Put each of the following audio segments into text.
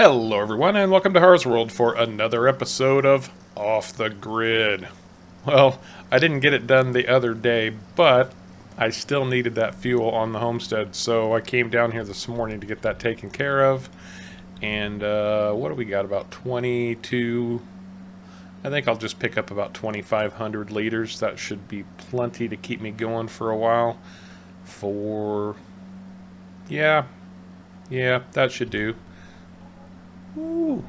Hello everyone and welcome to Harv's World for another episode of Off the Grid. Well, I didn't get it done the other day, but I still needed that fuel on the homestead, so I came down here this morning to get that taken care of. And what do we got? About 22... I think I'll just pick up about 2,500 liters. That should be plenty to keep me going for a while. Yeah, that should do. Ooh,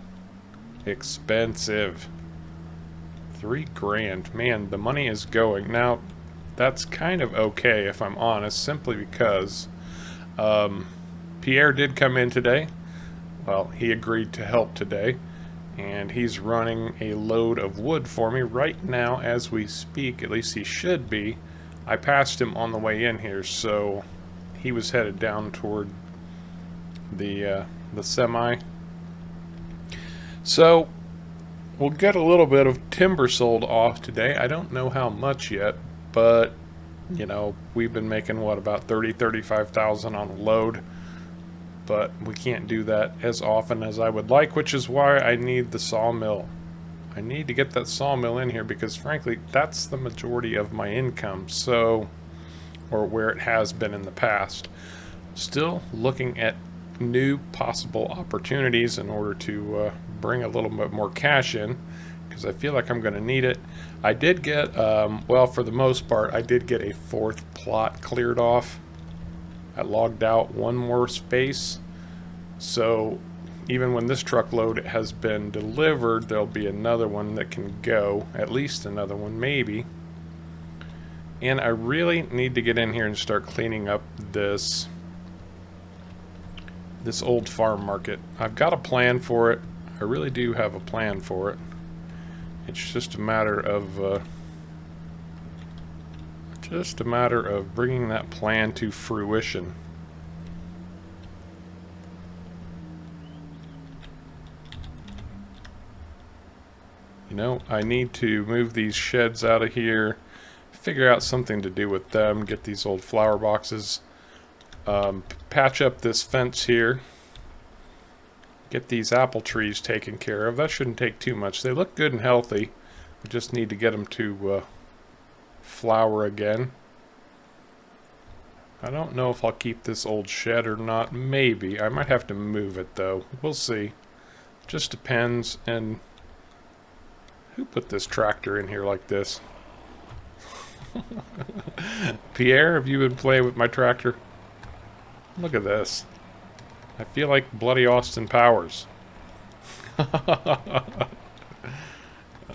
expensive. $3,000. Man, the money is going. Now, that's kind of okay if I'm honest, simply because Pierre did come in today. Well, he agreed to help today, and he's running a load of wood for me right now as we speak. At least he should be. I passed him on the way in here, so he was headed down toward the semi. So, we'll get a little bit of timber sold off today. I don't know how much yet, but, you know, we've been making, what, about 35,000 on a load. But we can't do that as often as I would like, which is why I need the sawmill. I need to get that sawmill in here because, frankly, that's the majority of my income, so, or where it has been in the past. Still looking at new possible opportunities in order to bring a little bit more cash in, because I feel like I'm going to need it. I did get, well, for the most part, I did get a fourth plot cleared off. I logged out one more space, so even when this truckload has been delivered, there'll be another one that can go, at least another one, maybe. And I really need to get in here and start cleaning up this old farm market. I've got a plan for it. I really do have a plan for it. It's just a matter of bringing that plan to fruition. You know, I need to move these sheds out of here, figure out something to do with them, get these old flower boxes, patch up this fence here, get these apple trees taken care of. That shouldn't take too much. They look good and healthy. We just need to get them to flower again. I don't know if I'll keep this old shed or not. Maybe. I might have to move it though. We'll see. Just depends. And who put this tractor in here like this? Pierre, have you been playing with my tractor? Look at this. I feel like bloody Austin Powers.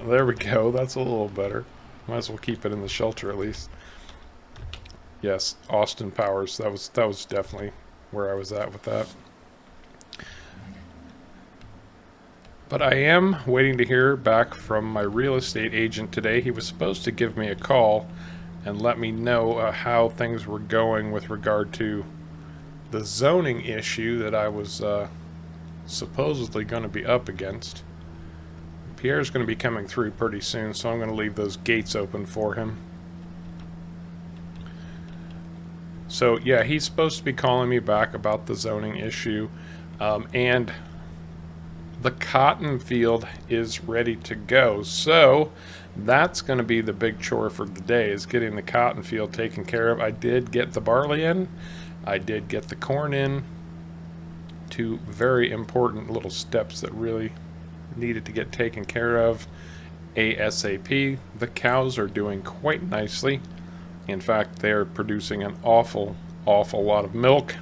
There we go. That's a little better. Might as well keep it in the shelter at least. Yes, Austin Powers. That was definitely where I was at with that. But I am waiting to hear back from my real estate agent today. He was supposed to give me a call and let me know how things were going with regard to the zoning issue that I was supposedly going to be up against. Pierre's going to be coming through pretty soon, so I'm going to leave those gates open for him. So yeah, he's supposed to be calling me back about the zoning issue, and the cotton field is ready to go. So that's going to be the big chore for the day, is getting the cotton field taken care of. I did get the barley in. I did get the corn in. Two very important little steps that really needed to get taken care of ASAP. The cows are doing quite nicely. In fact, they're producing an awful lot of milk.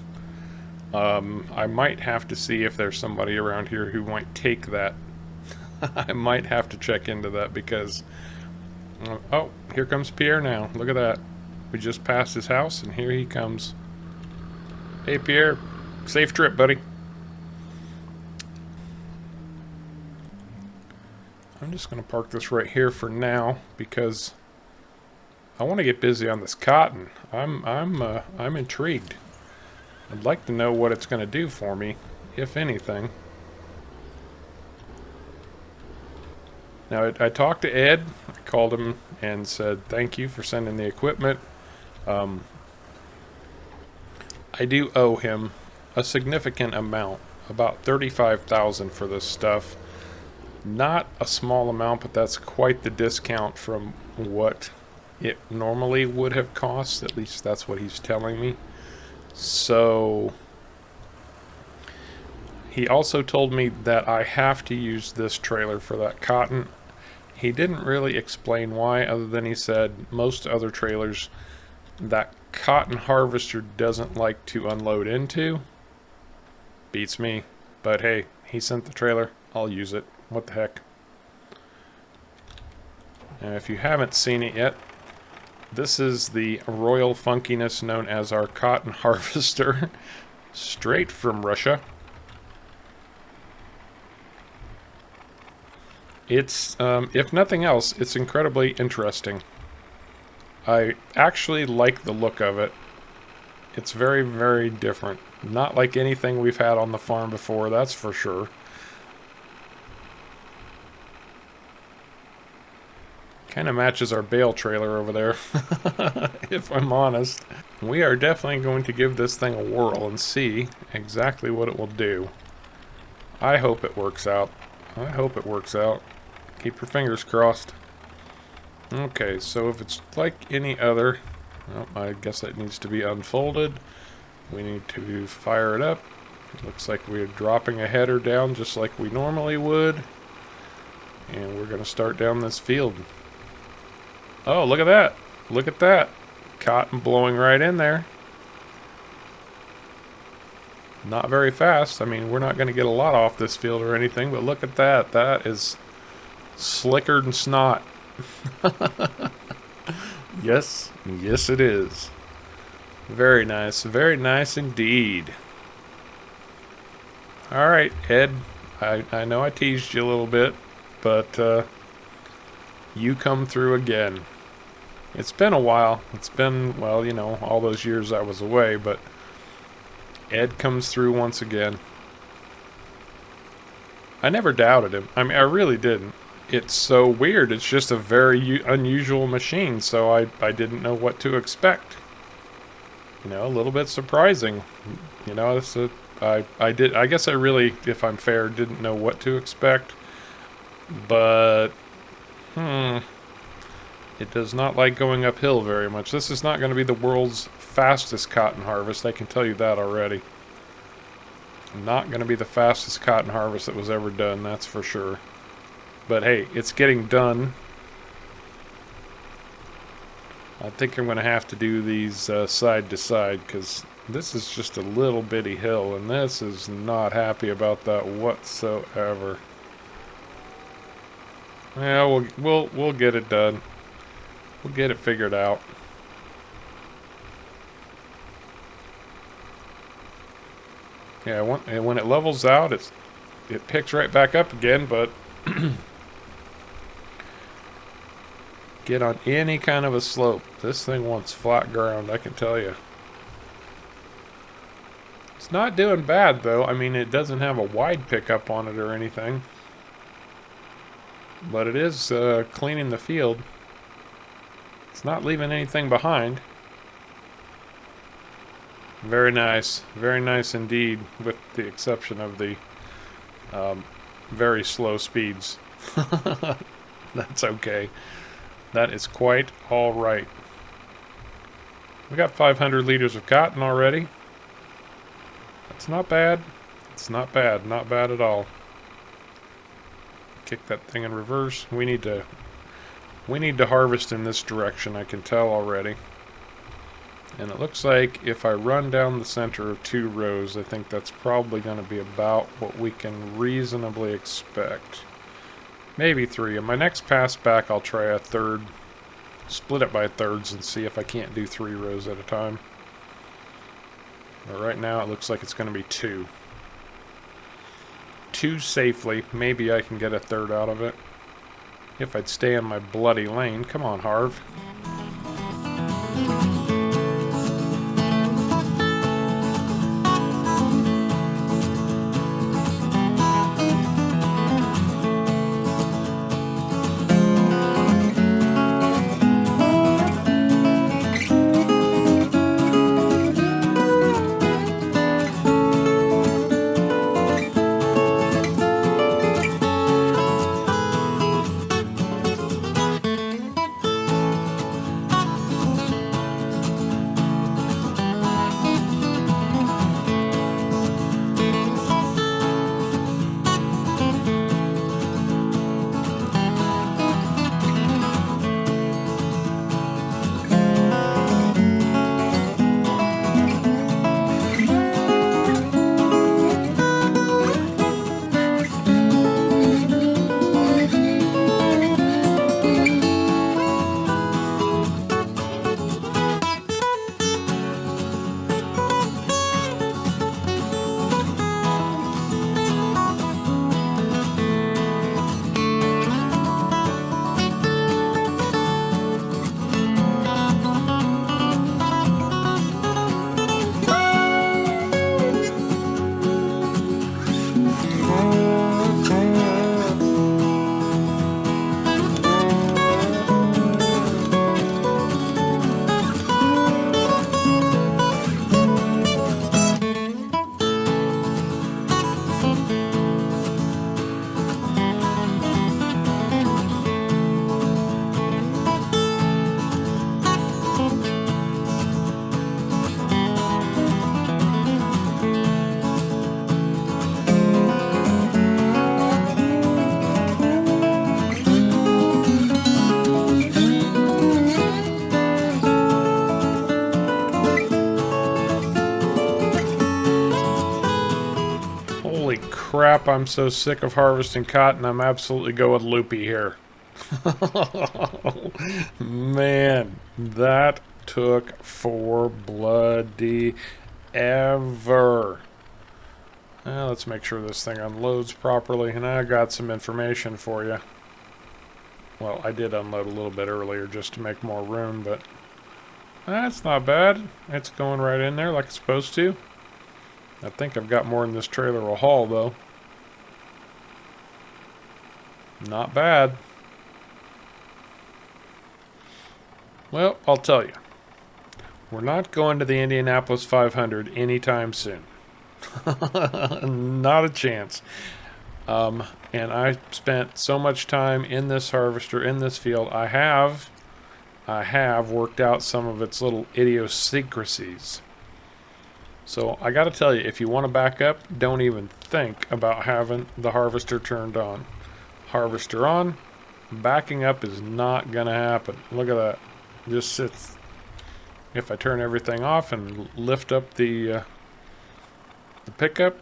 I might have to see if there's somebody around here who might take that. I might have to check into that because... oh, here comes Pierre now. Look at that. We just passed his house and here he comes. Hey Pierre, safe trip, buddy. I'm just going to park this right here for now because I want to get busy on this cotton. I'm intrigued. I'd like to know what it's going to do for me, if anything. Now, I talked to Ed. I called him and said thank you for sending the equipment. I do owe him a significant amount about 35,000 for this stuff. Not a small amount, but that's quite the discount from what it normally would have cost. At least that's what he's telling me. So he also told me that I have to use this trailer for that cotton. He didn't really explain why, other than he said most other trailers that cotton harvester doesn't like to unload into. Beats me. But hey, he sent the trailer. I'll use it. What the heck. And if you haven't seen it yet, this is the royal funkiness known as our cotton harvester. Straight from Russia. It's, if nothing else, it's incredibly interesting. I actually like the look of it. It's very, very different. Not like anything we've had on the farm before, that's for sure. Kind of matches our bale trailer over there, if I'm honest. We are definitely going to give this thing a whirl and see exactly what it will do. I hope it works out. I hope it works out. Keep your fingers crossed. Okay, so if it's like any other, well, I guess that needs to be unfolded. We need to fire it up. It looks like we're dropping a header down just like we normally would. And we're going to start down this field. Oh, look at that. Look at that. Cotton blowing right in there. Not very fast. I mean, we're not going to get a lot off this field or anything, but look at that. That is slicker than snot. Yes, yes it is. Very nice indeed. Alright, Ed, I know I teased you a little bit, but you come through again. It's been a while. It's been, well, you know, all those years I was away, but Ed comes through once again. I never doubted him. I mean, I really didn't. It's so weird. It's just a very unusual machine, so I didn't know what to expect. You know, a little bit surprising. You know, it's I guess I really, if I'm fair, didn't know what to expect. But, it does not like going uphill very much. This is not going to be the world's fastest cotton harvest, I can tell you that already. Not going to be the fastest cotton harvest that was ever done, that's for sure. But hey, it's getting done. I think I'm going to have to do these side to side, because this is just a little bitty hill, and this is not happy about that whatsoever. Yeah, we'll get it done. We'll get it figured out. Yeah, when it levels out, it picks right back up again, but get on any kind of a slope. This thing wants flat ground, I can tell you. It's not doing bad, though. I mean, it doesn't have a wide pickup on it or anything. But it is cleaning the field. It's not leaving anything behind. Very nice indeed, with the exception of the very slow speeds. That's okay. That is quite all right. We got 500 liters of cotton already. That's not bad. It's not bad. Not bad at all. Kick that thing in reverse. We need to harvest in this direction, I can tell already. And it looks like if I run down the center of 2 rows, I think that's probably going to be about what we can reasonably expect. Maybe 3. In my next pass back, I'll try a third. Split it by thirds and see if I can't do 3 rows at a time. But right now, it looks like it's going to be 2. 2 safely. Maybe I can get a third out of it. If I'd stay in my bloody lane. Come on, Harv. crap, I'm so sick of harvesting cotton, I'm absolutely going loopy here. Man, that took for bloody ever. Let's make sure this thing unloads properly, and I got some information for you. Well, I did unload a little bit earlier just to make more room, but that's not bad. It's going right in there like it's supposed to. I think I've got more in this trailer will haul, though. Not bad. Well, I'll tell you. We're not going to the Indianapolis 500 anytime soon. Not a chance. And I spent so much time in this harvester, in this field. I have worked out some of its little idiosyncrasies. So I got to tell you, if you want to back up, don't even think about having the harvester turned on. Harvester on, backing up is not going to happen. Look at that. Just sits. If I turn everything off and lift up the pickup,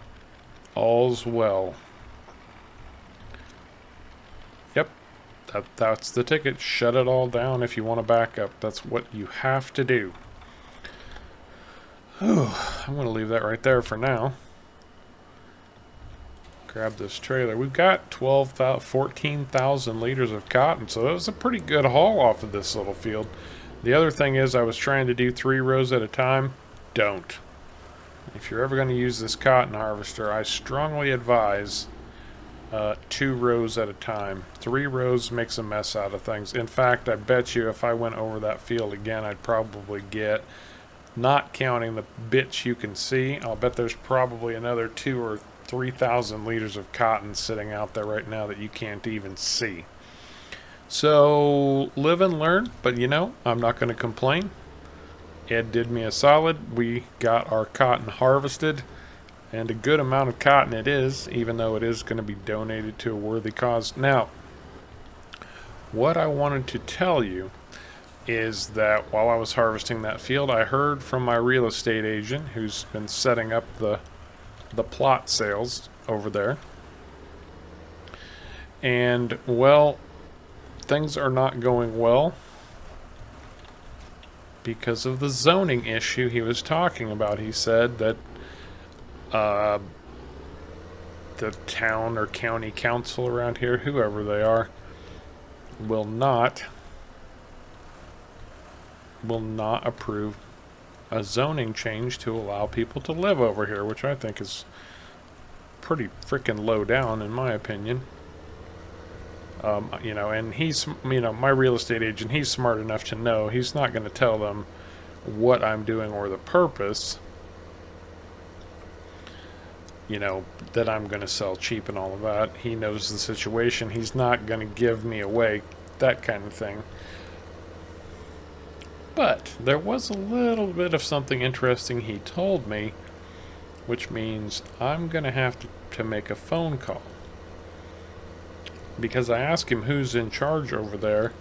all's well. Yep, that's the ticket. Shut it all down if you want to back up. That's what you have to do. Oh, I'm going to leave that right there for now. Grab this trailer. We've got 14,000 liters of cotton, so it was a pretty good haul off of this little field. The other thing is I was trying to do 3 rows at a time. Don't. If you're ever going to use this cotton harvester, I strongly advise 2 rows at a time. 3 rows makes a mess out of things. In fact, I bet you if I went over that field again, I'd probably get, not counting the bits you can see, I'll bet there's probably another 2,000 or 3,000 liters of cotton sitting out there right now that you can't even see. So, live and learn, but you know, I'm not going to complain. Ed did me a solid. We got our cotton harvested, and a good amount of cotton it is, even though it is going to be donated to a worthy cause. Now, what I wanted to tell you is that while I was harvesting that field, I heard from my real estate agent who's been setting up the plot sales over there. And, well, things are not going well because of the zoning issue he was talking about. He said that the town or county council around here, whoever they are, will not approve a zoning change to allow people to live over here, which I think is pretty freaking low down in my opinion. You know, and he's, you know, my real estate agent, he's smart enough to know he's not going to tell them what I'm doing or the purpose, you know, that I'm going to sell cheap and all of that. He knows the situation. He's not going to give me away, that kind of thing. But there was a little bit of something interesting he told me, which means I'm going to have to make a phone call. Because I asked him who's in charge over there,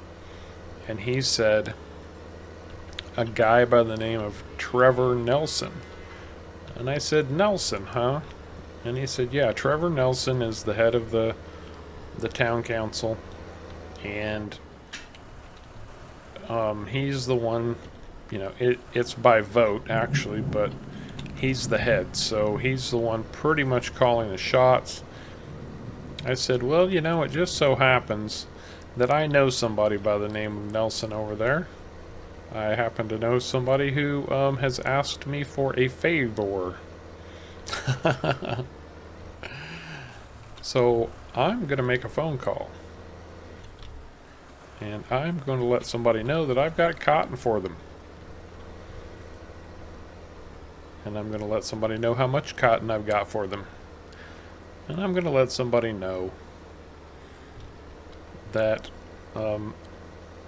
and he said a guy by the name of Trevor Nelson. And I said, Nelson, huh? And he said, yeah, Trevor Nelson is the head of the town council, and he's the one, you know, it's by vote actually, but he's the head, so he's the one pretty much calling the shots. I said, well, you know, it just so happens that I know somebody by the name of Nelson over there. I happen to know somebody who has asked me for a favor. So I'm going to make a phone call. And I'm going to let somebody know that I've got cotton for them. And I'm going to let somebody know how much cotton I've got for them. And I'm going to let somebody know that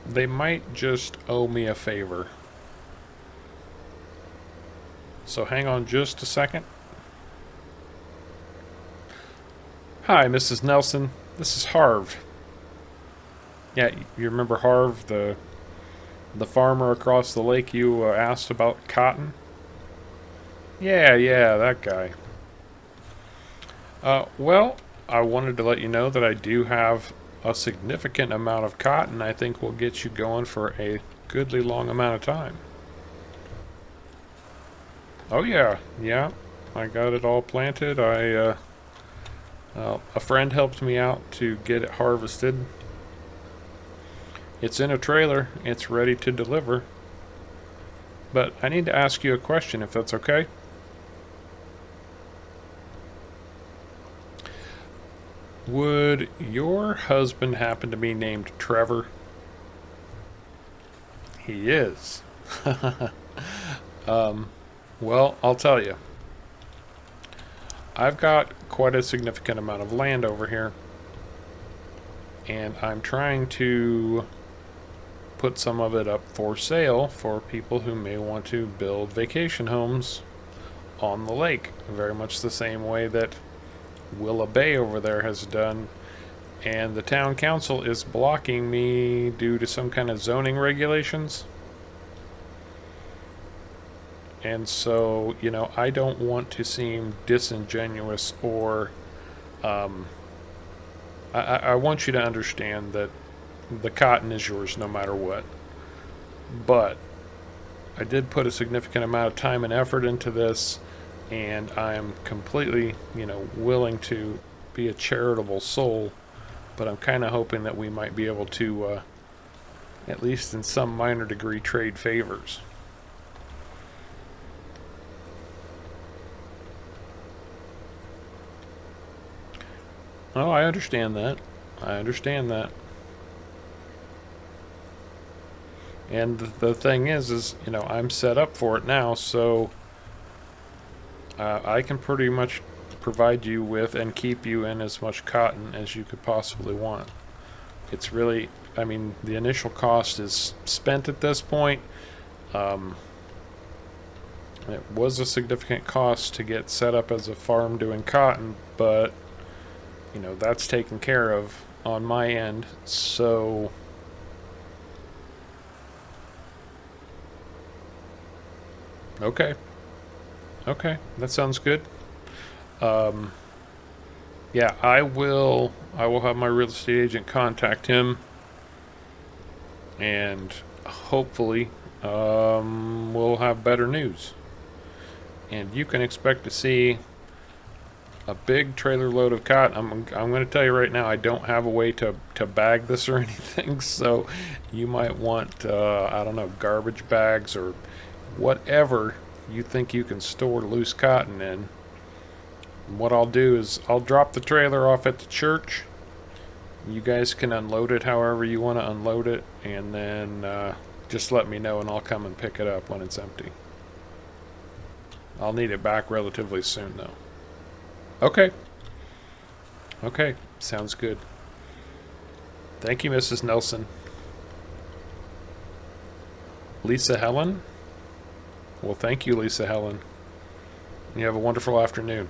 they might just owe me a favor. So hang on just a second. Hi, Mrs. Nelson. This is Harv. Yeah, you remember Harv, the farmer across the lake you asked about cotton? Yeah, that guy. Well, I wanted to let you know that I do have a significant amount of cotton I think will get you going for a goodly long amount of time. Oh yeah, yeah. I got it all planted. A friend helped me out to get it harvested. It's in a trailer. It's ready to deliver. But I need to ask you a question if that's okay. Would your husband happen to be named Trevor? He is. Well, I'll tell you. I've got quite a significant amount of land over here, and I'm trying to put some of it up for sale for people who may want to build vacation homes on the lake, very much the same way that Willa Bay over there has done, and the town council is blocking me due to some kind of zoning regulations. And so, you know, I don't want to seem disingenuous or I want you to understand that the cotton is yours no matter what. But I did put a significant amount of time and effort into this, and I am completely, you know, willing to be a charitable soul. But I'm kind of hoping that we might be able to, at least in some minor degree, trade favors. Oh, I understand that. I understand that. And the thing is, you know, I'm set up for it now, so I can pretty much provide you with and keep you in as much cotton as you could possibly want. It's really, I mean, the initial cost is spent at this point. It was a significant cost to get set up as a farm doing cotton, but, you know, that's taken care of on my end, so... Okay. Okay, that sounds good. Um, yeah, I will have my real estate agent contact him, and hopefully we'll have better news. And you can expect to see a big trailer load of cotton. I'm going to tell you right now, I don't have a way to bag this or anything, so you might want, I don't know, garbage bags or whatever you think you can store loose cotton in. And what I'll do is I'll drop the trailer off at the church. You guys can unload it however you want to unload it, and then just let me know and I'll come and pick it up when it's empty. I'll need it back relatively soon though. Okay. Okay, sounds good. Thank you, Mrs. Nelson. Lisa Helen? Well, thank you, Lisa Helen. You have a wonderful afternoon.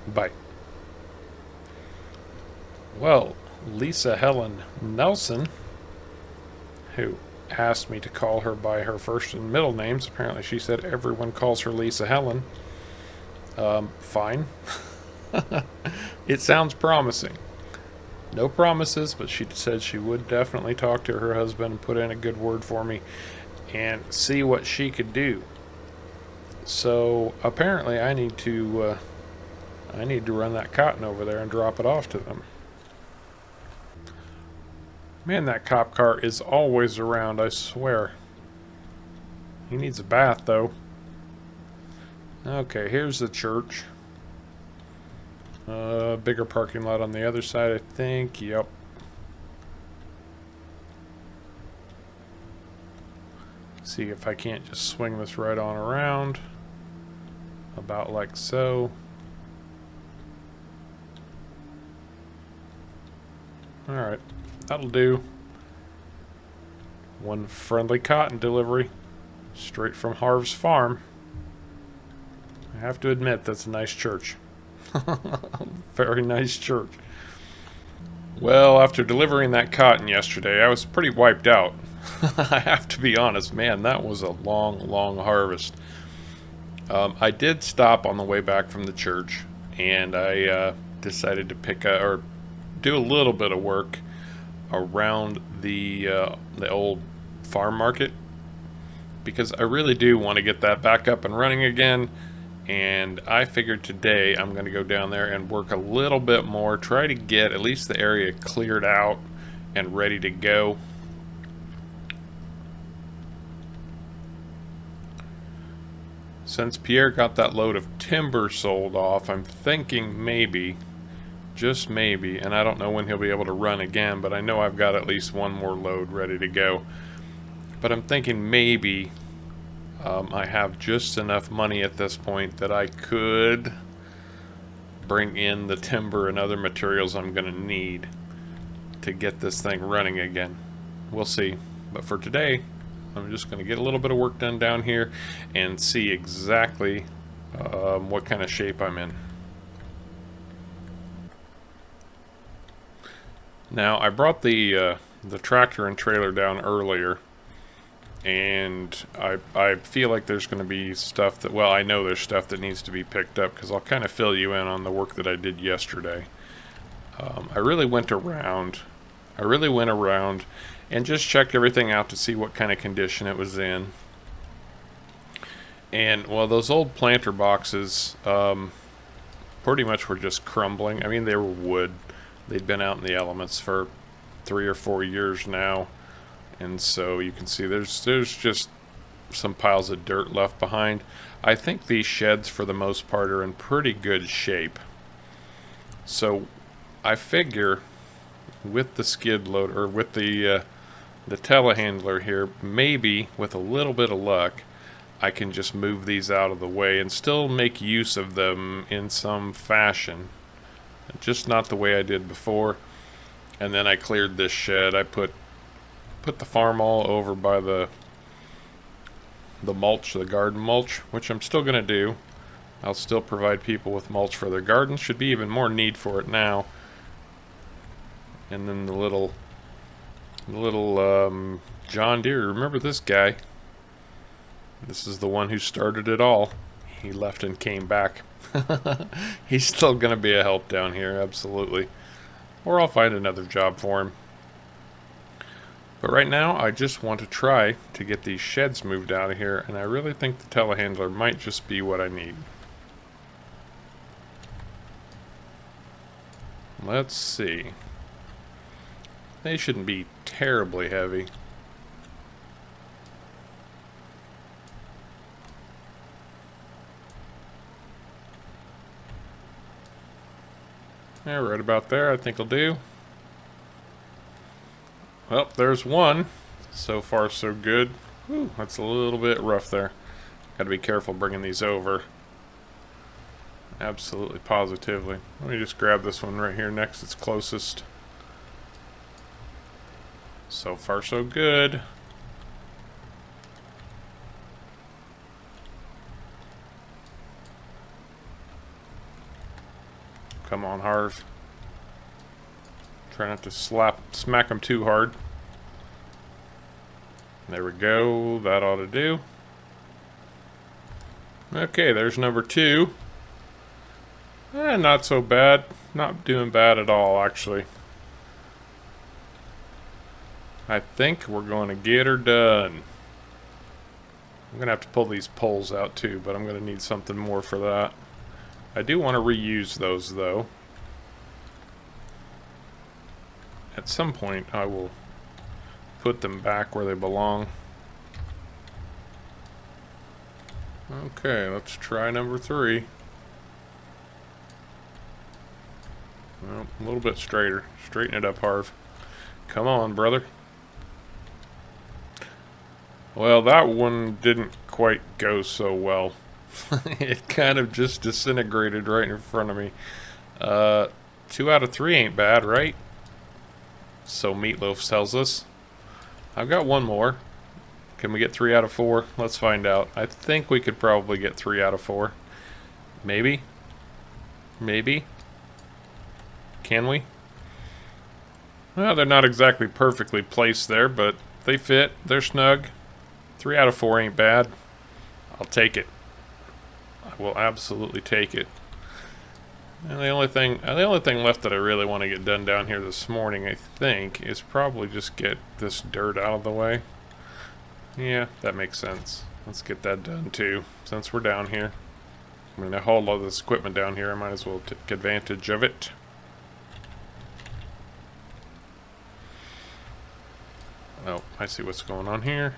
Bye. Well, Lisa Helen Nelson, who asked me to call her by her first and middle names. Apparently she said everyone calls her Lisa Helen. Fine. It sounds promising. No promises, but she said she would definitely talk to her husband and put in a good word for me and see what she could do. So apparently I need to run that cotton over there and drop it off to them. Man, that cop car is always around, I swear. He needs a bath, though. Okay, here's the church. Bigger parking lot on the other side, I think. Yep. See if I can't just swing this right on around. About like so. Alright, that'll do. One friendly cotton delivery. Straight from Harv's farm. I have to admit, that's a nice church. Very nice church. Well, after delivering that cotton yesterday, I was pretty wiped out. I have to be honest, man, that was a long, long harvest. I did stop on the way back from the church and I decided to pick up or do a little bit of work around the old farm market, because I really do want to get that back up and running again. And I figured today I'm going to go down there and work a little bit more, try to get at least the area cleared out and ready to go. Since Pierre got that load of timber sold off, I'm thinking maybe, just maybe, and I don't know when he'll be able to run again, but I know I've got at least one more load ready to go. But I'm thinking maybe I have just enough money at this point that I could bring in the timber and other materials I'm going to need to get this thing running again. We'll see. But for today, I'm just going to get a little bit of work done down here and see exactly what kind of shape I'm in. Now, I brought the tractor and trailer down earlier, and I feel like there's going to be stuff that, well, I know there's stuff that needs to be picked up, because I'll kind of fill you in on the work that I did yesterday. I really went around and just checked everything out to see what kind of condition it was in. And, well, those old planter boxes pretty much were just crumbling. I mean, they were wood. They'd been out in the elements for 3 or 4 years now. And so you can see there's just some piles of dirt left behind. I think these sheds for the most part are in pretty good shape. So I figure with the skid loader, or with the telehandler here, maybe with a little bit of luck, I can just move these out of the way and still make use of them in some fashion. Just not the way I did before. And then I cleared this shed. I put the farm all over by the mulch, the garden mulch, which I'm still going to do. I'll still provide people with mulch for their gardens. Should be even more need for it now. And then the little John Deere. Remember this guy? This is the one who started it all. He left and came back. He's still going to be a help down here, absolutely. Or I'll find another job for him. But right now, I just want to try to get these sheds moved out of here, and I really think the telehandler might just be what I need. Let's see. They shouldn't be terribly heavy. Yeah, right about there, I think will do. Well, there's one. So far, so good. Whew, that's a little bit rough there. Got to be careful bringing these over. Absolutely, positively. Let me just grab this one right here next. It's closest. So far, so good. Come on, Harv. Try not to smack them too hard. There we go. That ought to do. Okay, there's number 2. Not so bad. Not doing bad at all, actually. I think we're going to get her done. I'm going to have to pull these poles out too, but I'm going to need something more for that. I do want to reuse those, though. At some point, I will put them back where they belong. Okay, let's try number 3. Well, a little bit straighter. Straighten it up, Harv. Come on, brother. Well, that one didn't quite go so well. It kind of just disintegrated right in front of me. 2 out of 3 ain't bad, right? So Meatloaf tells us. I've got one more. Can we get 3 out of 4? Let's find out. I think we could probably get 3 out of 4. Maybe? Maybe? Can we? Well, they're not exactly perfectly placed there, but they fit. They're snug. 3 out of 4 ain't bad. I'll take it. I will absolutely take it. And the only thing left that I really want to get done down here this morning, I think, is probably just get this dirt out of the way. Yeah, that makes sense. Let's get that done too, since we're down here. I mean, I hauled all this equipment down here. I might as well take advantage of it. Oh, I see what's going on here.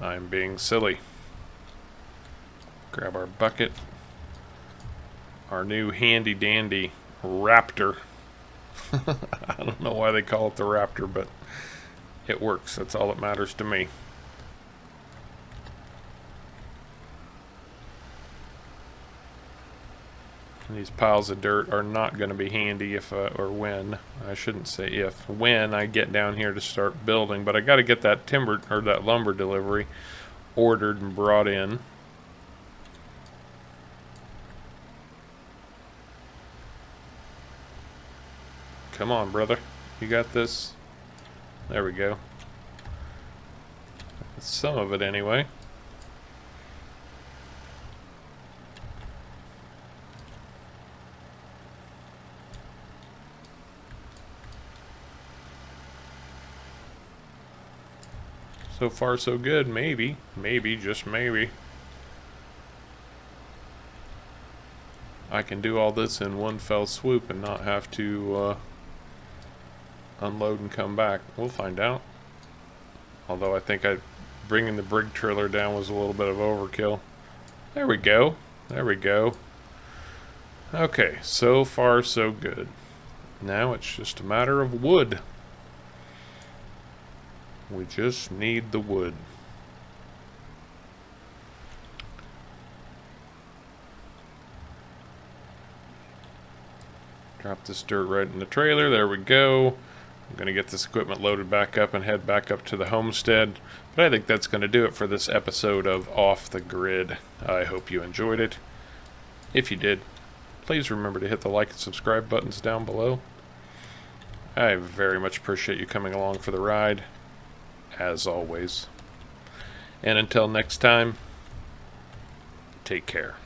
I'm being silly. Grab our bucket. Our new handy dandy Raptor. I don't know why they call it the Raptor, but it works. That's all that matters to me. These piles of dirt are not going to be handy if, or when, I shouldn't say if, when I get down here to start building. But I got to get that timber, or that lumber delivery ordered and brought in. Come on, brother. You got this? There we go. Some of it anyway. So far so good, maybe. Maybe, just maybe. I can do all this in one fell swoop and not have to unload and come back. We'll find out. Although I think bringing the brig trailer down was a little bit of overkill. There we go. There we go. Okay, so far so good. Now it's just a matter of wood. We just need the wood. Drop this dirt right in the trailer. There we go. I'm going to get this equipment loaded back up and head back up to the homestead. But I think that's going to do it for this episode of Off the Grid. I hope you enjoyed it. If you did, please remember to hit the like and subscribe buttons down below. I very much appreciate you coming along for the ride, as always. And until next time, take care.